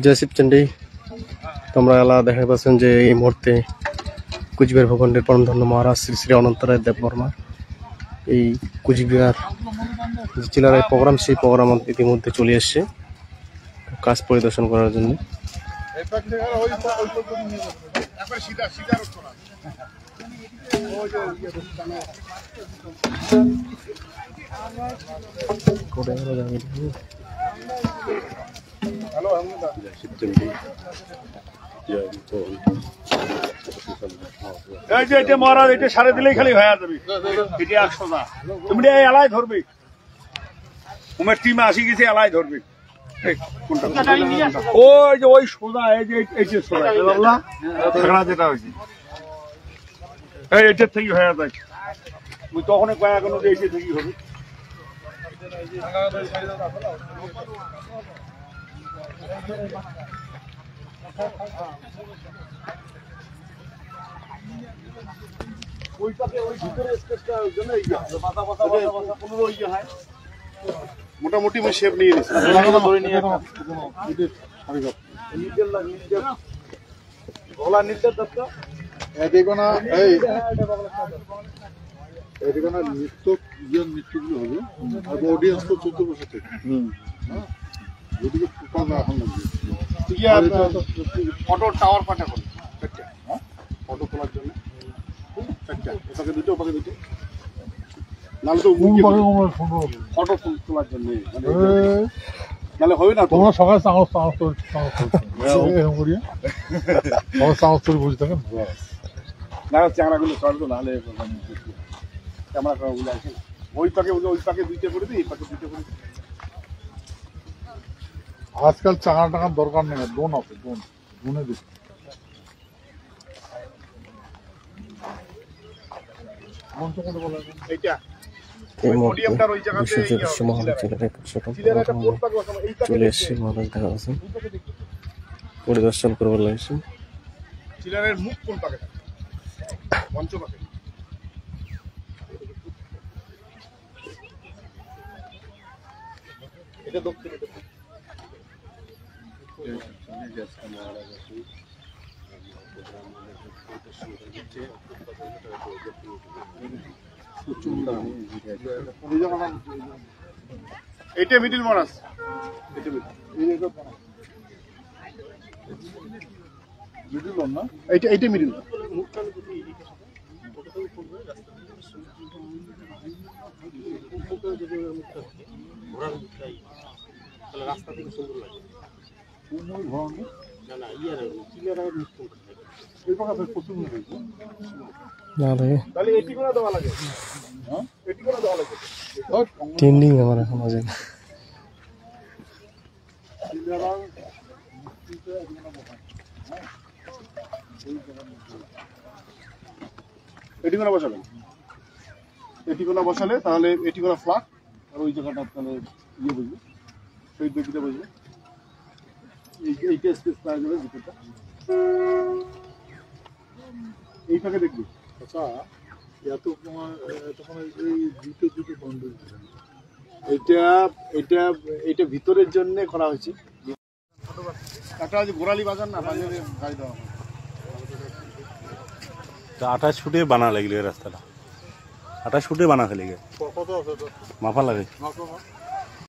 জয় শিবচণ্ডী। তোমরা এলা দেখা পাচ্ছেন যে এই মুহূর্তে কুচবিহার ভূখণ্ডের পরমধন্য মহারাজ শ্রী শ্রী অনন্ত রায় দেববর্মা এই কুচবিহার জেলার প্রোগ্রাম, সেই প্রোগ্রাম ইতিমধ্যে চলে এসছে কাজ পরিদর্শন করার জন্য। মহারাজ এটা সারে দিলেই খালি হয়ে যাবে, এটা 100 না। তুমি এলাই ধরবে, তোমার টিম আসি গেছে, এলাই ধরবে। ওই যে ওই সোজা, এই যে যেটা হয়েছে এটার থেকে হয়ে যায়, তখন কয়েক এসে থেকে হবে। মোটামুটি শেপ নিয়ে নিচ্ছে। দেখো না এই নৃত্যগুলো হবে, অডিয়েন্স তো 14 বছর থেকে ফটো টাওয়ার পাঠা করো, ফটো তোলার জন্য ওটাকে দুটো, ওটাকে দুটো, নাহলে তো ফটো তোলার জন্য নাহলে হবে না। তোমরা সকালে বুঝে থাকেন না, চ্যাংড়াগুলো চলতো, নাহলে ক্যামেরাগুলো আসে না। ওই পাকে দুইটা করে দিই, এই পাকে দুইটা করে দিই। আজকাল চাঙা টাকার দরকার নেই, ডোন আছে, ডোনে দিচ্ছি। এই মুহূর্তে বিশ্বজ্যোতিষ মহারাজ জেলার চলে এসছে। মহারাজ দেখা যাচ্ছে পরিদর্শন করবার লাগছে। চিলারের মুখ কোন পাকে? পঞ্চপাকে। এটা দক্ষিণ, এটা মিডিল মহারাজ, এটা মিডিল না, এইটা মিডিল। রাস্তা থেকে সুন্দর লাগে। ট্রেন্ডিং আমার এখন আছে। এটিকোনা বসাবেন, এটিকোনা বসালে তাহলে এটিকোনা ফ্ল্যাট, আর ওই জায়গাটা তাহলে ইয়ে বুঝবে, সেই দিকটা বুঝবে। এইটা স্পেস পাওয়া যাবে ভিতরটা, এই ফাঁকে দেখবি। আচ্ছা, দুটো বন্ধ, এটা ভিতরের জন্য করা হয়েছে। একটা গোড়ালি বাজার না, বাজারে গাড়ি দেওয়া হয়। 28 ফুটে বানা লাগলে রাস্তাটা, 28 ফুটে বানা খেলে মাফা লাগে।